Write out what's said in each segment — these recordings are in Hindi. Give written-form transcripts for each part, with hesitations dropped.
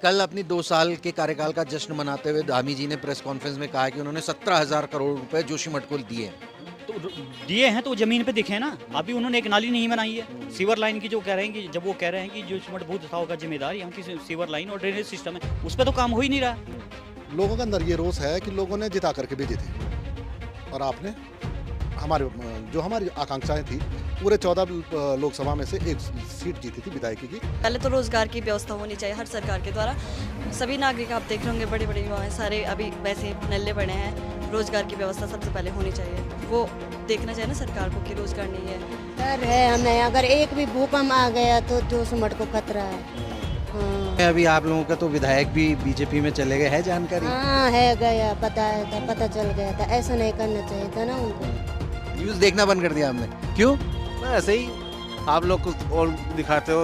कल अपनी 2 साल के कार्यकाल का जश्न मनाते हुए धामी जी ने प्रेस कॉन्फ्रेंस में कहा कि उन्होंने 17,000 करोड़ रुपए जोशीमठ को दिए हैं। तो दिए हैं तो जमीन पे दिखे ना। अभी उन्होंने एक नाली नहीं बनाई है। सीवर लाइन की जो कह रहे हैं कि जब वो कह रहे हैं कि जोशीमठ भू दसाव का जिम्मेदार यहाँ की सीवर लाइन और ड्रेनेज सिस्टम है, उस पर तो काम हो ही नहीं रहा। लोगों के अंदर ये रोष है कि लोगों ने जिता करके भेजे थे और आपने हमारी आकांक्षाएं थी, पूरे 14 लोकसभा में से एक सीट जीती थी विधायकी की। पहले तो रोजगार की व्यवस्था होनी चाहिए हर सरकार के द्वारा। सभी नागरिक आप देख रहे होंगे, बड़े बड़े युवा हैं, सारे अभी वैसे नल्ले बड़े हैं। रोजगार की व्यवस्था सबसे पहले होनी चाहिए। वो देखना चाहिए ना सरकार को कि रोजगार नहीं है। डर है हमें, अगर एक भी भूकंप आ गया तो जोशीमठ को खतरा है। हाँ, अभी आप लोगों का तो विधायक भी बीजेपी में चले गए, है जानकारी? हाँ है, गया पता चल गया था। ऐसा नहीं करना चाहिए था ना उनको। न्यूज देखना बंद कर दिया हमने, क्यों? ऐसे ही आप लोग कुछ और दिखाते हो,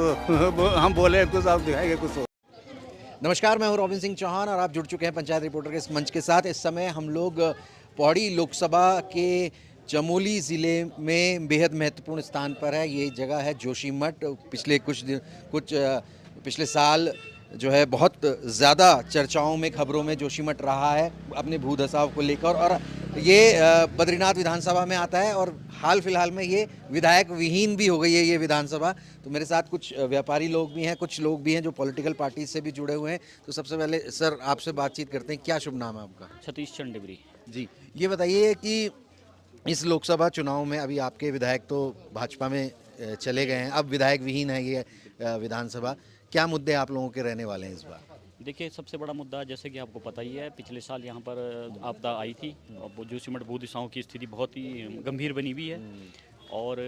हम बोले कुछ, आप दिखाएंगे कुछ और। नमस्कार, मैं हूं रॉबिन सिंह चौहान और आप जुड़ चुके हैं पंचायत रिपोर्टर के इस मंच के साथ। इस समय हम लोग पौड़ी लोकसभा के चमोली ज़िले में बेहद महत्वपूर्ण स्थान पर है। ये जगह है जोशीमठ। पिछले साल जो है बहुत ज़्यादा चर्चाओं में, खबरों में जोशीमठ रहा है अपने भू धसाव को लेकर, और ये बद्रीनाथ विधानसभा में आता है और हाल फिलहाल में ये विधायक विहीन भी हो गई है ये विधानसभा। तो मेरे साथ कुछ व्यापारी लोग भी हैं, कुछ लोग भी हैं जो पॉलिटिकल पार्टी से भी जुड़े हुए हैं। तो सबसे पहले सर आपसे बातचीत करते हैं। क्या शुभ नाम है आपका? सतीश चंद डिबरी जी, ये बताइए कि इस लोकसभा चुनाव में अभी आपके विधायक तो भाजपा में चले गए हैं, अब विधायक विहीन है ये विधानसभा। क्या मुद्दे आप लोगों के रहने वाले हैं इस बार? देखिए, सबसे बड़ा मुद्दा जैसे कि आपको पता ही है, पिछले साल यहाँ पर आपदा आई थी और जोशीमठ भू दिशाओं की स्थिति बहुत ही गंभीर बनी हुई है और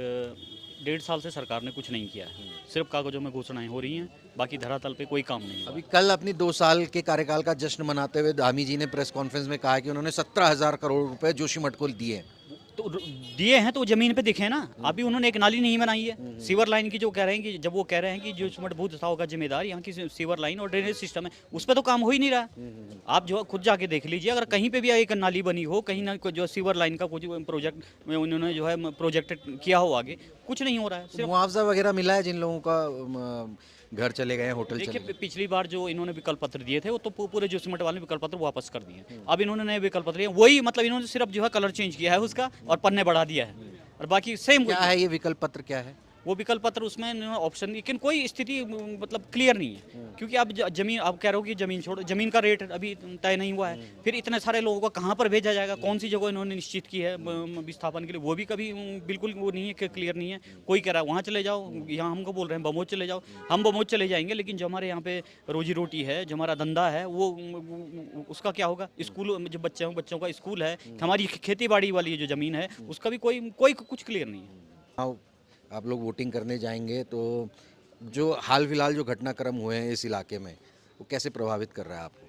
1.5 साल से सरकार ने कुछ नहीं किया है। सिर्फ कागजों में घोषणाएं हो रही हैं, बाकी धरातल पे कोई काम नहीं। अभी कल अपनी 2 साल के कार्यकाल का जश्न मनाते हुए धामी जी ने प्रेस कॉन्फ्रेंस में कहा कि उन्होंने 17,000 करोड़ रुपए जोशीमठ को दिए हैं। तो दिए हैं तो जमीन पे दिखे ना। अभी उन्होंने एक नाली नहीं बनाई है। सीवर लाइन की जो कह रहे हैं कि जब वो कह रहे हैं कि जोशीमठ भू दसाव का जिम्मेदार यहाँ की सीवर लाइन और ड्रेनेज सिस्टम है, उस पर तो काम हो ही नहीं रहा। आप जो खुद जाके देख लीजिए, अगर कहीं पे भी एक नाली बनी हो, कहीं ना जो सीवर लाइन का कुछ प्रोजेक्ट में उन्होंने जो है प्रोजेक्ट किया हो, आगे कुछ नहीं हो रहा है। सिर्फ मुआवजा वगैरह मिला है जिन लोगों का घर चले गए, होटल चले देखिए, गए? पिछली बार जो इन्होंने विकल्प पत्र दिए थे वो तो पूरे जोशीमठ वाले विकल्प पत्र वापस कर दिए। अब इन्होंने नए विकल्प पत्र लिए, वही मतलब इन्होंने सिर्फ जो है कलर चेंज किया है उसका और पन्ने बढ़ा दिया है और बाकी सेम। क्या है ये विकल्प पत्र, क्या है वो विकल्प पत्र? उसमें ऑप्शन, लेकिन कोई स्थिति मतलब क्लियर नहीं है। क्योंकि अब जमीन, आप कह रहे हो कि जमीन छोड़ो, जमीन का रेट अभी तय नहीं हुआ है। फिर इतने सारे लोगों को कहाँ पर भेजा जाएगा, कौन सी जगह इन्होंने निश्चित की है विस्थापन के लिए, वो भी कभी बिल्कुल वो नहीं है, क्लियर नहीं है। कोई कह रहा है वहाँ चले जाओ, यहाँ हमको बोल रहे हैं बमोज चले जाओ। हम बमोज चले जाएंगे, लेकिन जो हमारे यहाँ पे रोजी रोटी है, जो हमारा धंधा है, वो उसका क्या होगा? स्कूल जो बच्चों का स्कूल है, हमारी खेती बाड़ी वाली जो ज़मीन है, उसका भी कोई कुछ क्लियर नहीं है। आप लोग वोटिंग करने जाएंगे तो जो हाल फिलहाल जो घटनाक्रम हुए हैं इस इलाके में, वो कैसे प्रभावित कर रहा है आपको?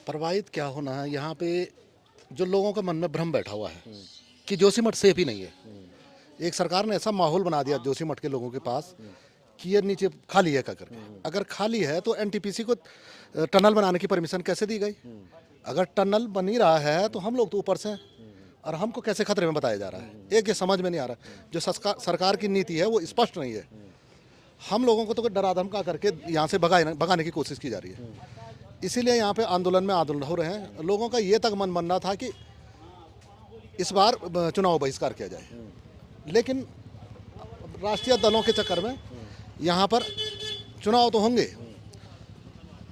प्रभावित क्या होना है, यहाँ पे जो लोगों के मन में भ्रम बैठा हुआ है कि जोशीमठ सेफ ही नहीं है। एक सरकार ने ऐसा माहौल बना दिया जोशीमठ के लोगों के पास कि ये नीचे खाली है करके। अगर खाली है तो एनटीपीसी को टनल बनाने की परमिशन कैसे दी गई? अगर टनल बन ही रहा है तो हम लोग तो ऊपर से हैं और हमको कैसे खतरे में बताया जा रहा है? एक ये समझ में नहीं आ रहा। जो सरकार की नीति है वो स्पष्ट नहीं है। हम लोगों को तो डरा धमका करके यहाँ से भगाने की कोशिश की जा रही है। इसीलिए यहाँ पे आंदोलन हो रहे हैं। लोगों का ये तक मन बनना था कि इस बार चुनाव बहिष्कार किया जाए, लेकिन राष्ट्रीय दलों के चक्कर में यहाँ पर चुनाव तो होंगे,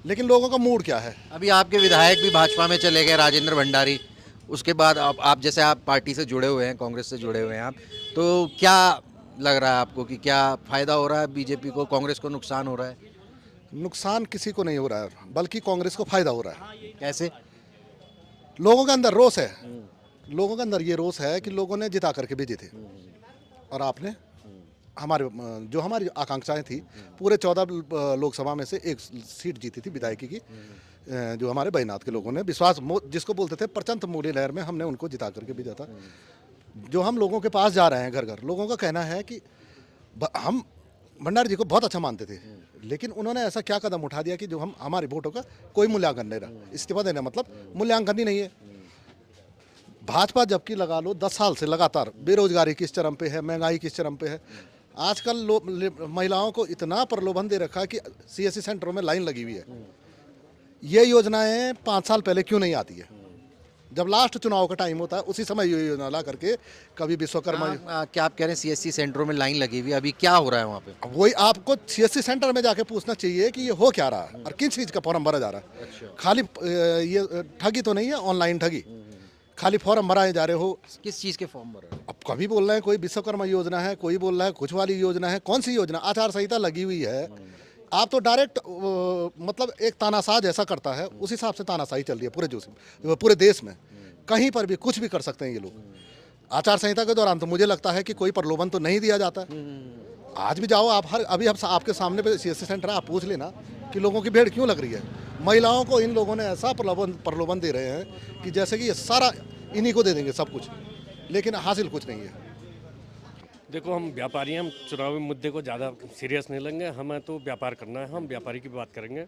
लेकिन लोगों का मूड क्या है? अभी आपके विधायक भी भाजपा में चले गए, राजेंद्र भंडारी। उसके बाद आप जैसे आप पार्टी से जुड़े हुए हैं, कांग्रेस से जुड़े हुए हैं आप, तो क्या लग रहा है आपको कि क्या फ़ायदा हो रहा है बीजेपी को, कांग्रेस को नुकसान हो रहा है? नुकसान किसी को नहीं हो रहा है, बल्कि कांग्रेस को फायदा हो रहा है। कैसे? लोगों के अंदर रोष है। लोगों के अंदर ये रोष है कि लोगों ने जिता करके भेजे थे और आपने हमारी आकांक्षाएं थी, पूरे 14 लोकसभा में से एक सीट जीती थी विधायकी की। जो हमारे बैजनाथ के लोगों ने विश्वास, जिसको बोलते थे प्रचंड मूल्य लहर में, हमने उनको जिता करके भेजा था। जो हम लोगों के पास जा रहे हैं घर घर, लोगों का कहना है कि हम भंडारी जी को बहुत अच्छा मानते थे, लेकिन उन्होंने ऐसा क्या कदम उठा दिया कि जो हमारे वोटों का कोई मूल्यांकन नहीं रहा। इस्तीफा देना मतलब मूल्यांकन ही नहीं है। भाजपा जबकि लगा लो 10 साल से लगातार बेरोजगारी किस चरम पे है, महंगाई किस चरम पे है, आजकल महिलाओं को इतना प्रलोभन दे रखा है कि सीएससी सेंटरों में लाइन लगी हुई है। ये योजनाएं 5 साल पहले क्यों नहीं आती है? जब लास्ट चुनाव का टाइम होता है उसी समय ये योजना ला करके कभी विश्वकर्मा। क्या आप कह रहे हैं सीएससी सेंटरों में लाइन लगी हुई है, अभी क्या हो रहा है वहाँ पे? वही आपको सीएससी सेंटर में जाके पूछना चाहिए कि ये हो क्या रहा है और किस चीज़ का फॉर्म भरा जा रहा है। अच्छा। खाली ये ठगी तो नहीं है, ऑनलाइन ठगी। खाली फॉर्म भराए जा रहे हो। किस चीज़ के फॉर्म भर रहे हैं? अब कभी बोल रहे हैं कोई विश्वकर्मा योजना है, कोई बोल रहा है कुछ वाली योजना है। कौन सी योजना? आचार संहिता लगी हुई है। आप तो डायरेक्ट मतलब एक तानाशाह जैसा करता है, उस हिसाब से तानाशाही चल रही है पूरे देश में। कहीं पर भी कुछ भी कर सकते हैं ये लोग। आचार संहिता के दौरान तो मुझे लगता है कि कोई प्रलोभन तो नहीं दिया जाता है। आज भी जाओ आप, अभी हम आपके सामने पे सीएससी सेंटर है, आप पूछ लेना कि लोगों की भीड़ क्यों लग रही है। महिलाओं को इन लोगों ने ऐसा प्रलोभन दे रहे हैं कि जैसे कि ये सारा इन्हीं को दे देंगे सब कुछ, लेकिन हासिल कुछ नहीं है। देखो, हम व्यापारी हैं, हम चुनावी मुद्दे को ज़्यादा सीरियस नहीं लेंगे। हमें तो व्यापार करना है, हम व्यापारी की बात करेंगे।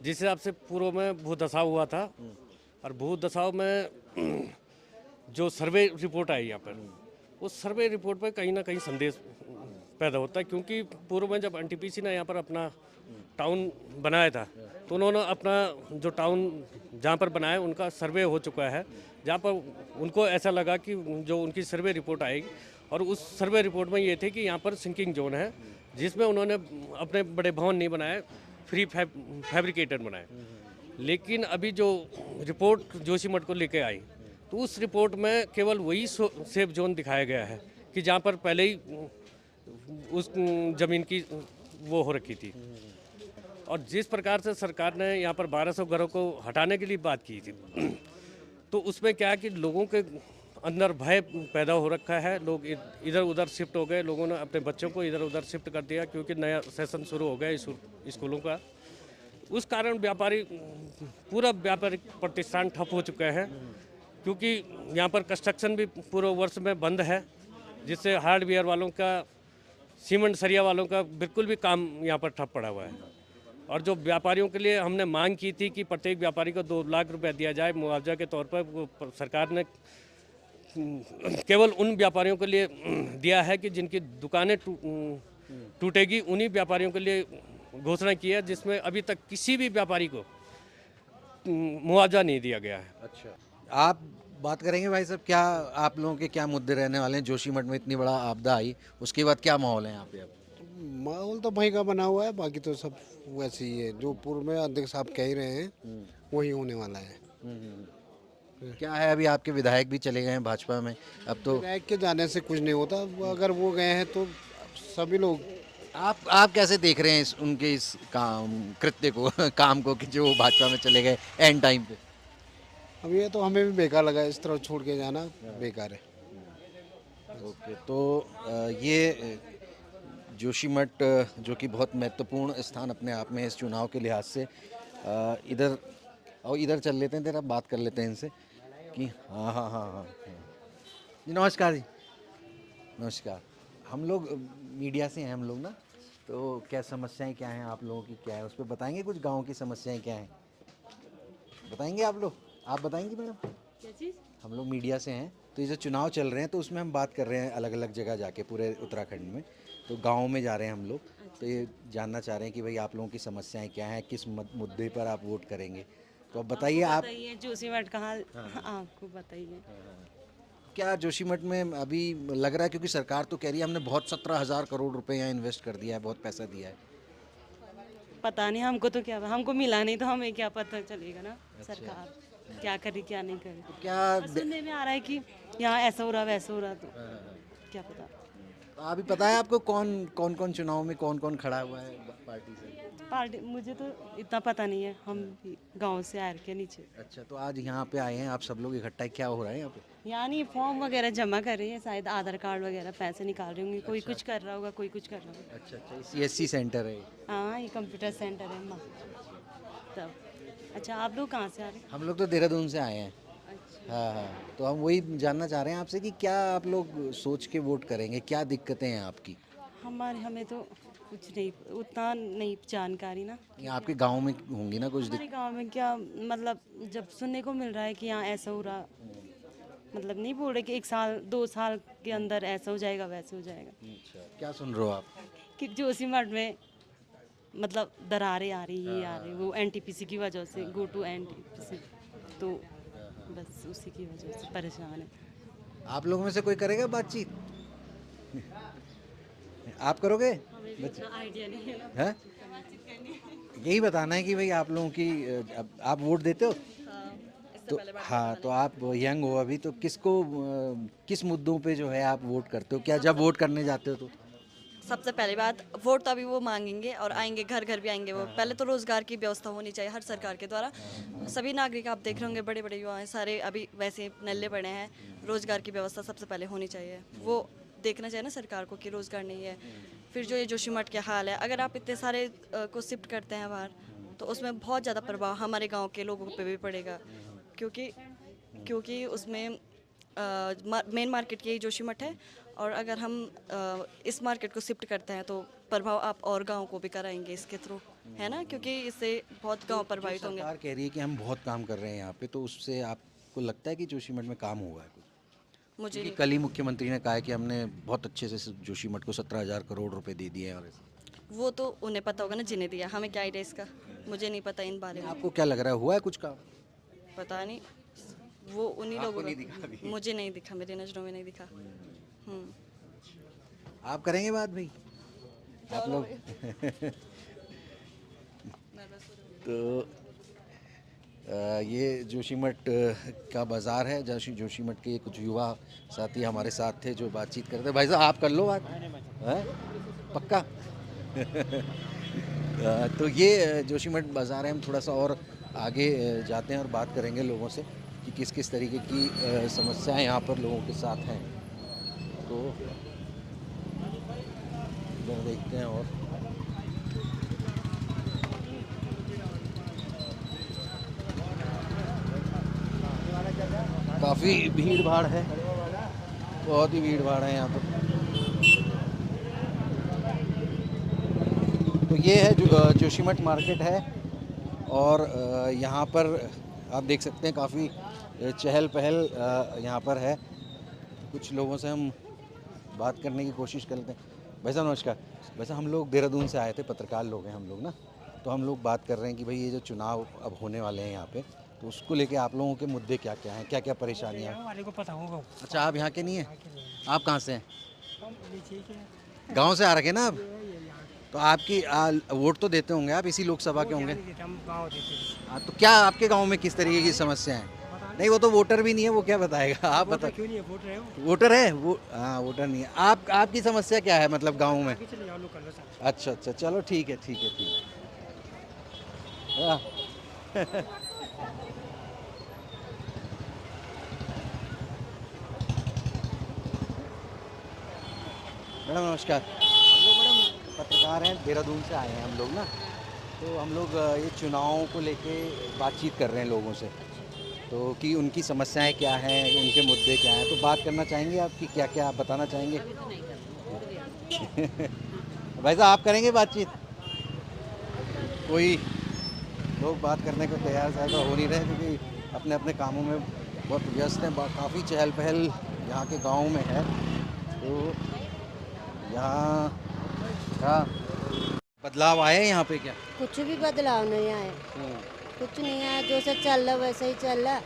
जिस हिसाब से पूर्व में भूदशा हुआ था और भूदशाओं में जो सर्वे रिपोर्ट आई यहाँ पर, उस सर्वे रिपोर्ट पर कहीं ना कहीं संदेश पैदा होता है। क्योंकि पूर्व में जब एनटीपीसी ने यहाँ पर अपना टाउन बनाया था तो उन्होंने अपना जो टाउन जहाँ पर बनाया उनका सर्वे हो चुका है, जहाँ पर उनको ऐसा लगा कि जो उनकी सर्वे रिपोर्ट आएगी, और उस सर्वे रिपोर्ट में ये थे कि यहाँ पर सिंकिंग जोन है, जिसमें उन्होंने अपने बड़े भवन नहीं बनाए, फ्री फैब्रिकेटेड बनाए। लेकिन अभी जो रिपोर्ट जोशीमठ को लेके आई तो उस रिपोर्ट में केवल वही सेफ जोन दिखाया गया है कि जहाँ पर पहले ही उस ज़मीन की वो हो रखी थी। और जिस प्रकार से सरकार ने यहाँ पर 1200 घरों को हटाने के लिए बात की थी, तो उसमें क्या है कि लोगों के अंदर भय पैदा हो रखा है। लोग इधर उधर शिफ्ट हो गए, लोगों ने अपने बच्चों को इधर उधर शिफ्ट कर दिया क्योंकि नया सेशन शुरू हो गया स्कूलों का। उस कारण पूरा व्यापारिक प्रतिष्ठान ठप हो चुके हैं, क्योंकि यहाँ पर कंस्ट्रक्शन भी पूरे वर्ष में बंद है, जिससे हार्डवेयर वालों का, सीमेंट सरिया वालों का बिल्कुल भी काम यहाँ पर ठप पड़ा हुआ है। और जो व्यापारियों के लिए हमने मांग की थी कि प्रत्येक व्यापारी को 2 लाख रुपया दिया जाए मुआवजा के तौर पर, वो सरकार ने केवल उन व्यापारियों के लिए दिया है कि जिनकी दुकानें टूटेगी, उन्हीं व्यापारियों के लिए घोषणा की है, जिसमें अभी तक किसी भी व्यापारी को मुआवजा नहीं दिया गया है। अच्छा, आप बात करेंगे भाई साहब, क्या आप लोगों के क्या मुद्दे रहने वाले हैं? जोशीमठ में इतनी बड़ा आपदा आई, उसके बाद क्या माहौल है यहाँ पे? अब माहौल तो भाई का बना हुआ है, बाकी तो सब वैसे ही है। जो पूर्व में अध्यक्ष साहब कह ही रहे हैं वही होने वाला है। क्या है, अभी आपके विधायक भी चले गए हैं भाजपा में, अब तो विधायक के जाने से कुछ नहीं होता। अगर वो गए हैं तो सभी लोग। आप कैसे देख रहे हैं उनके इस कृत्य को काम को, कि जो भाजपा में चले गए एंड टाइम पे? अब ये तो हमें भी बेकार लगा, इस तरह छोड़ के जाना बेकार है। ओके, तो ये जोशीमठ जो कि बहुत महत्वपूर्ण स्थान अपने आप में इस चुनाव के लिहाज से, इधर चल लेते हैं, तेरा बात कर लेते हैं इनसे कि हाँ जी, नमस्कार जी, नमस्कार। हम लोग मीडिया से हैं हम लोग ना, तो क्या समस्याएं क्या हैं आप लोगों की, क्या है उस पर बताएंगे? कुछ गांव की समस्याएं क्या हैं बताएंगे आप लोग? आप बताएंगी मैडम? क्या चीज़? हम लोग मीडिया से हैं, तो ये जो चुनाव चल रहे हैं तो उसमें हम बात कर रहे हैं अलग अलग जगह जाके पूरे उत्तराखंड में, तो गाँव में जा रहे हैं हम लोग, तो ये जानना चाह रहे हैं कि भाई आप लोगों की समस्याएं क्या हैं, किस मुद्दे पर आप वोट करेंगे, तो अब बताइए आप। जोशीमठ कहाँ आपको बताइए। क्या जोशीमठ में अभी लग रहा है, क्योंकि सरकार तो कह रही है हमने बहुत 17,000 करोड़ रुपए यहाँ इन्वेस्ट कर दिया है, बहुत पैसा दिया है। पता नहीं, हमको तो क्या, हमको मिला नहीं तो हमें क्या पता चलेगा ना। सरकार क्या करे क्या नहीं करे, तो क्या सुनने में आ रहा है कि यहाँ ऐसा हो रहा वैसा हो रहा, तो क्या पता। अभी पता है आपको कौन कौन चुनाव में कौन कौन खड़ा हुआ है पार्टी से? मुझे तो इतना पता नहीं है, हम गांव से आए के नीचे। अच्छा, तो आज यहाँ पे आए हैं आप सब लोग इकट्ठा, क्या हो रहा है यहाँ पे? यानी फॉर्म वगैरह जमा कर रहे हैं, शायद आधार कार्ड वगैरह पैसे निकाल रहे होंगे। कोई कुछ कर रहा होगा, कोई कुछ कर रहा होगा। अच्छा, सीएससी सेंटर है? हाँ, ये कंप्यूटर सेंटर है माँ तब। अच्छा, आप लोग कहाँ से आ रहे हैं? हम लोग तो देहरादून से आए हैं। अच्छा, हाँ, तो हम वही जानना चाह रहे हैं आपसे कि क्या आप लोग सोच के वोट करेंगे, क्या दिक्कतें हैं आपकी? हमें तो कुछ नहीं, उतना नहीं जानकारी ना। ये आपके गांव में होंगी ना कुछ हमारे गांव में क्या, मतलब जब सुनने को मिल रहा है कि यहाँ ऐसा हो रहा, मतलब नहीं बोल रहे कि 1 साल 2 साल के अंदर ऐसा हो जाएगा वैसा हो जाएगा। अच्छा, क्या सुन रहे हो आप? कि जोशीमठ में मतलब दरारें आ रही ये आ रही वो एनटीपीसी की वजह से गो टू एनटीपीसी, तो बस उसी की वजह से परेशान है। आप लोगों में से कोई करेगा बातचीत? आप करोगे? आइडिया नहीं है ना। हैं? यही बताना है कि भाई आप लोगों की आप वोट देते हो? तो हाँ, तो आप यंग हो अभी, तो किसको किस मुद्दों पे जो है आप वोट करते हो? क्या जब वोट करने जाते हो तो? सबसे पहली बात, वोट तो अभी वो मांगेंगे और आएंगे, घर घर भी आएंगे वो। पहले तो रोजगार की व्यवस्था होनी चाहिए हर सरकार के द्वारा। सभी नागरिक आप देख रहे होंगे, बड़े बड़े युवा हैं सारे अभी वैसे नल्ले पड़े हैं। रोजगार की व्यवस्था सबसे पहले होनी चाहिए, वो देखना चाहिए ना सरकार को कि रोजगार नहीं है। फिर जो ये जोशीमठ के हाल है, अगर आप इतने सारे को शिफ्ट करते हैं बाहर, तो उसमें बहुत ज़्यादा प्रभाव हमारे गाँव के लोगों पे भी पड़ेगा, क्योंकि उसमें मेन मार्केट यही जोशीमठ है। और अगर हम इस मार्केट को शिफ्ट करते हैं तो प्रभाव आप और गांव को भी कराएंगे इसके थ्रू, है ना, क्योंकि इससे बहुत गांव प्रभावित होंगे। सरकार कह रही है कि हम बहुत काम कर रहे हैं यहाँ पे, तो उससे आपको लगता है कि जोशीमठ में काम हुआ है कुछ? मुझे क्योंकि कल ही मुख्यमंत्री ने कहा है कि हमने बहुत अच्छे से जोशीमठ को 17,000 करोड़ रुपए दे दिए हैं। और वो तो उन्हें पता होगा ना जिन्हें दिया, हमें क्या आइडिया इसका, मुझे नहीं पता इन बारे में। आपको क्या लग रहा है, हुआ है कुछ काम? पता नहीं, वो उन्हीं लोगों नहीं दिखा अभी? मुझे नहीं दिखा, मेरी नज़रों में नहीं दिखा। आप करेंगे बात भाई, आप लोग? तो ये जोशीमठ का बाज़ार है। जोशीमठ के कुछ युवा साथी हमारे साथ थे जो बातचीत करते थे। भाई साहब आप कर लो बात, हैं? पक्का? तो ये जोशीमठ बाज़ार है। हम थोड़ा सा और आगे जाते हैं और बात करेंगे लोगों से कि किस किस तरीके की समस्याएं यहाँ पर लोगों के साथ हैं। तो इधर देखते हैं और काफ़ी भीड़ भाड़ है, बहुत ही भीड़ भाड़ है यहाँ पर। तो ये है जोशीमठ मार्केट है और यहाँ पर आप देख सकते हैं काफ़ी चहल पहल यहाँ पर है। कुछ लोगों से हम बात करने की कोशिश करते हैं। भाई साहब नमस्कार। वैसे हम लोग देहरादून से आए थे, पत्रकार लोग हैं हम लोग ना, तो हम लोग बात कर रहे हैं कि भाई ये जो चुनाव अब होने वाले हैं यहाँ पे, तो उसको लेके आप लोगों के मुद्दे क्या क्या हैं, क्या क्या परेशानियाँ हैं? वाले को पता होगा। अच्छा, आप यहाँ के नहीं हैं? आप कहाँ से हैं? गांव से आ रखे ना आप? तो आपकी वोट तो देते होंगे आप, इसी लोकसभा के होंगे। हाँ, तो क्या आपके गांव में किस तरीके की समस्या है? नहीं, वो तो वोटर भी नहीं है, वो क्या बताएगा? आप बता। क्यों नहीं है? वोटर है वो। वोटर है वो? हाँ, वोटर नहीं है। आपकी समस्या क्या है मतलब गांव में? अच्छा अच्छा, चलो ठीक है ठीक है ठीक है। हाँ। मैडम नमस्कार। हम लोग मैडम पत्रकार हैं, देहरादून से आए हैं हम लोग ना, तो हम लोग ये चुनावों को लेके बातचीत कर रहे हैं लोगों से, तो कि उनकी समस्याएं क्या हैं, उनके मुद्दे क्या हैं, तो बात करना चाहेंगे आपकी क्या क्या आप बताना चाहेंगे? भाई साहब आप करेंगे बातचीत? कोई लोग बात करने को तैयार ज़्यादा हो नहीं रहे क्योंकि अपने अपने कामों में बहुत व्यस्त हैं। काफ़ी चहल पहल यहाँ के गाँव में है। तो यहाँ क्या बदलाव आए यहाँ पे क्या? कुछ भी बदलाव नहीं आए, कुछ नहीं आया, जैसे चल रहा वैसे ही चल रहा।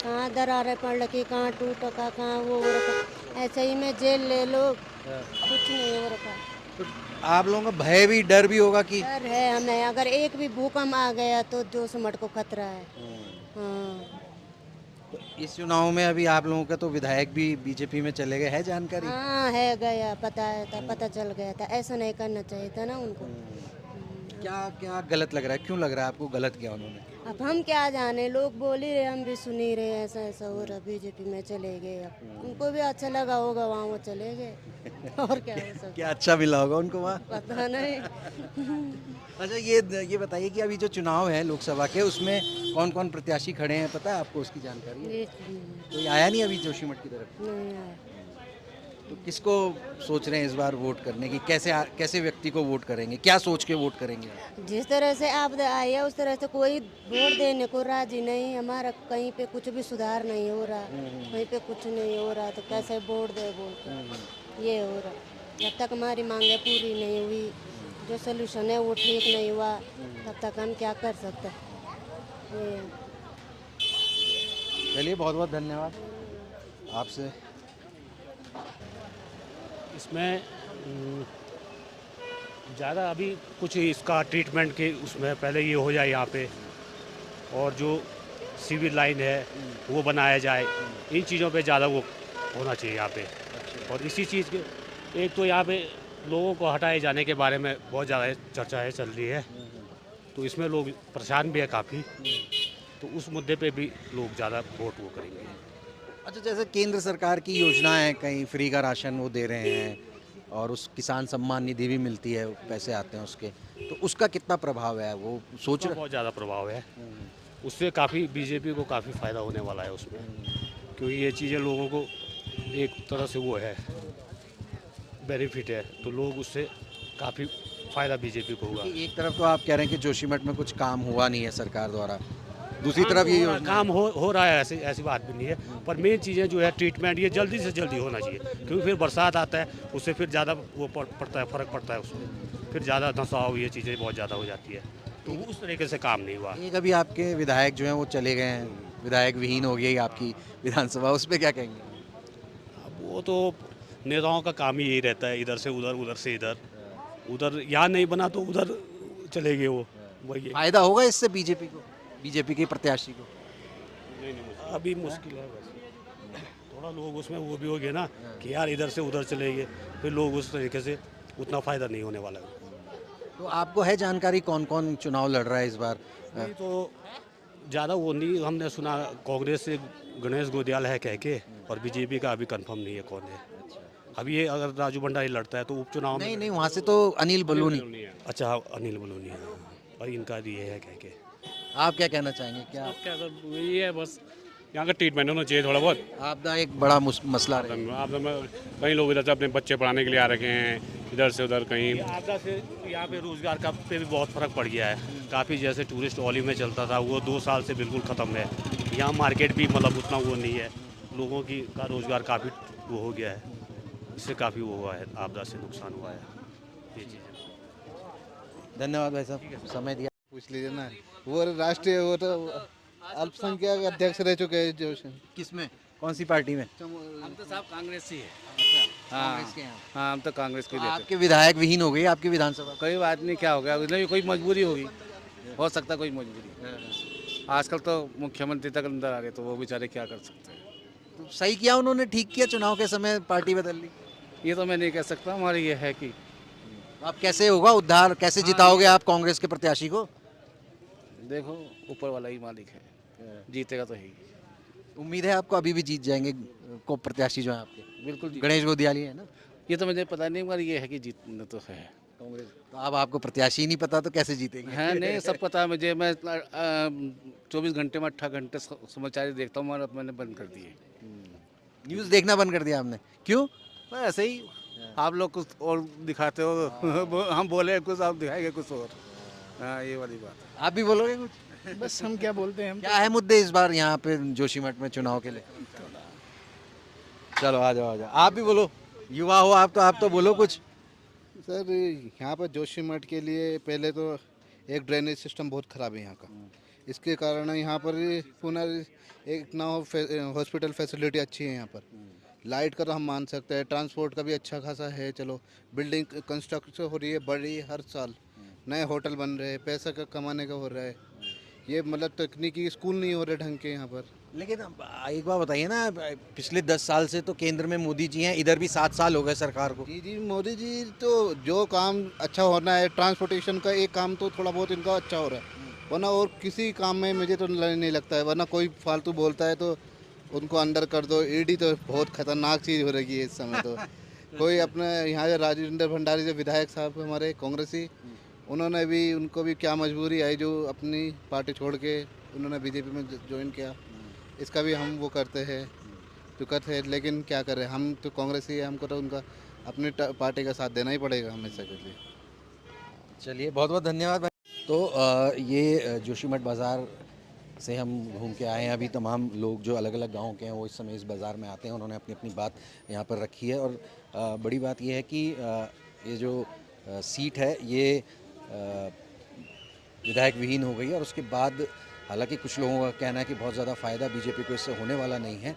कहाँ दरारें पड़ रखी, कहाँ टूट रखा, कहाँ वो हो रखा, ऐसे ही में जेल ले लो, कुछ नहीं हो रखा। तो आप लोगों का भय भी डर भी होगा कि? डर है हमें, अगर एक भी भूकंप आ गया तो जोशीमठ को खतरा है। हाँ। तो इस चुनाव में अभी आप लोगों का तो विधायक भी बीजेपी में चले गए, है जानकारी? हाँ है, गया, पता चल गया था। ऐसा नहीं करना चाहिए था ना उनको। क्या क्या गलत लग रहा है? क्यों लग रहा है आपको गलत किया उन्होंने? अब हम क्या जाने, लोग बोल ही रहे, हम भी सुन ही रहे, ऐसा ऐसा हो रहा, बीजेपी में चले गए। अब उनको भी अच्छा लगा होगा, वहाँ वो चले गए। और क्या हो सकता? क्या अच्छा मिला होगा उनको वहाँ? पता नहीं। अच्छा, ये बताइए कि अभी जो चुनाव है लोकसभा के, उसमें कौन कौन प्रत्याशी खड़े हैं, पता है आपको उसकी जानकारी है? कोई आया नहीं अभी जोशीमठ की तरफ? नहीं आया। तो किसको सोच रहे हैं इस बार वोट करने की? कैसे व्यक्ति को वोट करेंगे? क्या सोच के वोट करेंगे आप? जिस तरह से आपदा आई है उस तरह से कोई वोट देने को राजी नहीं। हमारा कहीं पे कुछ भी सुधार नहीं हो रहा, कहीं पे कुछ नहीं हो रहा, तो कैसे वोट दे बोलते ये हो रहा। जब तक हमारी मांगे पूरी नहीं हुई, जो सोल्यूशन है वो ठीक नहीं हुआ, तब तक हम क्या कर सकते हैं। चलिए, बहुत बहुत धन्यवाद आपसे। इसमें ज़्यादा अभी कुछ इसका ट्रीटमेंट के उसमें पहले ये हो जाए यहाँ पे, और जो सिविल लाइन है वो बनाया जाए, इन चीज़ों पे ज़्यादा वो होना चाहिए यहाँ पे। और इसी चीज़ के एक तो यहाँ पे लोगों को हटाए जाने के बारे में बहुत ज़्यादा चर्चाएं चल रही है, तो इसमें लोग परेशान भी है काफ़ी, तो उस मुद्दे पे भी लोग ज़्यादा वोट वो करेंगे। अच्छा, जैसे केंद्र सरकार की योजनाएं, कहीं फ्री का राशन वो दे रहे हैं और उस किसान सम्मान निधि भी मिलती है, पैसे आते हैं उसके, तो उसका कितना प्रभाव है? वो सोच रहे बहुत ज़्यादा प्रभाव है, उससे काफ़ी बीजेपी को काफ़ी फ़ायदा होने वाला है उसमें, क्योंकि ये चीज़ें लोगों को एक तरह से वो है बेनिफिट है, तो लोग उससे काफ़ी फ़ायदा बीजेपी को हुआ। एक तरफ तो आप कह रहे हैं कि जोशीमठ में कुछ काम हुआ नहीं है सरकार द्वारा, दूसरी तरफ ये योजना काम हो रहा है, ऐसी बात भी नहीं है, पर मेन चीज़ें जो है ट्रीटमेंट ये जल्दी से जल्दी होना चाहिए, क्योंकि फिर बरसात आता है, उससे फिर ज़्यादा वो पड़ता है, फ़र्क पड़ता है उसमें, फिर ज़्यादा धंसाव ये चीज़ें बहुत ज़्यादा हो जाती है, तो उस तरीके से काम नहीं हुआ। एक अभी आपके विधायक जो हैं वो चले गए हैं, विधायक विहीन हो गई आपकी विधानसभा, उस पर क्या कहेंगे? अब वो तो नेताओं का काम ही यही रहता है, इधर से उधर, उधर से इधर, उधर यहाँ नहीं बना तो उधर चले गए वो, वही फायदा होगा इससे बीजेपी के प्रत्याशी को? अभी मुश्किल है, बस थोड़ा लोग उसमें वो भी हो गए ना कि यार इधर से उधर चले गए, फिर लोग उस तरीके से उतना फ़ायदा नहीं होने वाला है। तो आपको है जानकारी कौन कौन चुनाव लड़ रहा है इस बार? नहीं तो ज़्यादा वो नहीं, हमने सुना कांग्रेस से गणेश गोदियाल है कह के, और बीजेपी का अभी कंफर्म नहीं है कौन है। अभी ये अगर राजू भंडारी लड़ता है तो उपचुनाव में नहीं, वहाँ से तो अनिल बलूनी। अच्छा, अनिल बलूनी है, और इनका ये है कह के। आप क्या कहना चाहेंगे? क्या ये है बस यहाँ का ट्रीटमेंट होना चाहिए थोड़ा बहुत। आपदा एक बड़ा मसला है। आपदा में कई लोग इधर से अपने बच्चे पढ़ाने के लिए आ रखे हैं, इधर से उधर कहीं। आपदा से यहाँ पे रोजगार का पे भी बहुत फर्क पड़ गया है काफ़ी। जैसे टूरिस्ट ओली में चलता था वो 2 साल से बिल्कुल ख़त्म है। यहाँ मार्केट भी मतलब उतना वो नहीं है, लोगों की का रोजगार काफ़ी वो हो गया है, इससे काफ़ी वो हुआ है, आपदा से नुकसान हुआ है ये चीज़ें। धन्यवाद भाई साहब, समय दिया। पूछ लीजिए ना, वो राष्ट्रीय वो तो अल्पसंख्यक अध्यक्ष रह चुके हैं जो। किसमें, कौन सी पार्टी में? हम तो साहब कांग्रेस ही है। कांग्रेस के हैं। हाँ, हम तो कांग्रेस को देते। आपके विधायक विहीन हो गई आपकी विधानसभा? कोई बात नहीं, क्या हो गया, नहीं कोई मजबूरी होगी, हो सकता कोई मजबूरी। आजकल तो मुख्यमंत्री तक अंदर आ रहे, तो वो बेचारे क्या कर सकते हैं। तो सही किया उन्होंने, ठीक किया, चुनाव के समय पार्टी बदल ली। ये तो मैं नहीं कह सकता, हमारी ये है कि आप कैसे होगा उद्धार, कैसे जिताओगे आप कांग्रेस के प्रत्याशी को? देखो, ऊपर वाला ही मालिक है, जीतेगा तो ही। उम्मीद है आपको अभी भी जीत जाएंगे को प्रत्याशी जो है आपके? बिल्कुल गणेश गोदियाली है ना? ये तो मुझे पता नहीं, मगर ये है कि जीतना तो है कांग्रेस। तो अब आपको प्रत्याशी ही नहीं पता तो कैसे जीतेंगे? है नहीं, सब पता है मुझे। मैं 24 घंटे में 8 घंटे समाचार देखता हूँ, मगर मैंने बंद कर दिए। न्यूज़ देखना बंद कर दिया आपने, क्यों? ऐसे ही आप लोग कुछ और दिखाते हो, हम बोले कुछ, आप दिखाएंगे कुछ और। हाँ, ये वाली बात है। आप भी बोलोगे कुछ? बस हम क्या बोलते हैं, हम क्या है मुद्दे इस बार यहाँ पे जोशीमठ में चुनाव के लिए? चलो आ जाओ। आप भी बोलो, युवा हो आप तो बोलो कुछ। सर, यहाँ पर जोशीमठ के लिए पहले तो एक ड्रेनेज सिस्टम बहुत ख़राब है यहाँ का। इसके कारण यहाँ पर पुनः एक ना हॉस्पिटल फैसिलिटी अच्छी है यहाँ पर। लाइट का तो हम मान सकते हैं, ट्रांसपोर्ट का भी अच्छा खासा है। चलो, बिल्डिंग कंस्ट्रक्शन हो रही है, बढ़ रही है हर साल, नए होटल बन रहे हैं, पैसा का कमाने का हो रहा है। ये मतलब तकनीकी स्कूल नहीं हो रहे ढंग के यहाँ पर। लेकिन एक बार बताइए ना, पिछले 10 साल से तो केंद्र में मोदी जी हैं, इधर भी 7 साल हो गए सरकार को। जी, मोदी जी तो जो काम अच्छा होना है, ट्रांसपोर्टेशन का एक काम तो थोड़ा बहुत इनका अच्छा हो रहा है, वरना और किसी काम में मुझे तो नहीं लगता है। वरना कोई फालतू बोलता है तो उनको अंदर कर दो। ईडी तो बहुत खतरनाक चीज़ हो रही है इस समय तो। कोई अपने यहाँ राजेंद्र भंडारी जो विधायक साहब हमारे कांग्रेसी, उन्होंने भी, उनको भी क्या मजबूरी आई जो अपनी पार्टी छोड़ के उन्होंने बीजेपी में ज्वाइन किया। इसका भी हम वो करते हैं। तो करते हैं, लेकिन क्या करें, हम तो कांग्रेस ही है, हमको तो उनका अपनी पार्टी का साथ देना ही पड़ेगा हमेशा के लिए। चलिए, बहुत बहुत धन्यवाद भाई। तो ये जोशीमठ बाज़ार से हम घूम के आए हैं। अभी तमाम लोग जो अलग अलग गांव के हैं वो इस समय इस बाज़ार में आते हैं, उन्होंने अपनी अपनी बात यहाँ पर रखी है। और बड़ी बात ये है कि ये जो सीट है ये विधायक विहीन हो गई है। और उसके बाद हालांकि कुछ लोगों का कहना है कि बहुत ज़्यादा फ़ायदा बीजेपी को इससे होने वाला नहीं है,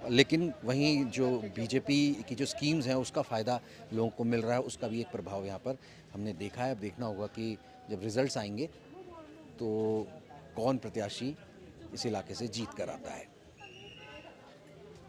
लेकिन वहीं जो बीजेपी की जो स्कीम्स हैं उसका फ़ायदा लोगों को मिल रहा है, उसका भी एक प्रभाव यहाँ पर हमने देखा है। अब देखना होगा कि जब रिज़ल्ट्स आएंगे तो कौन प्रत्याशी इस इलाके से जीत कर आता है।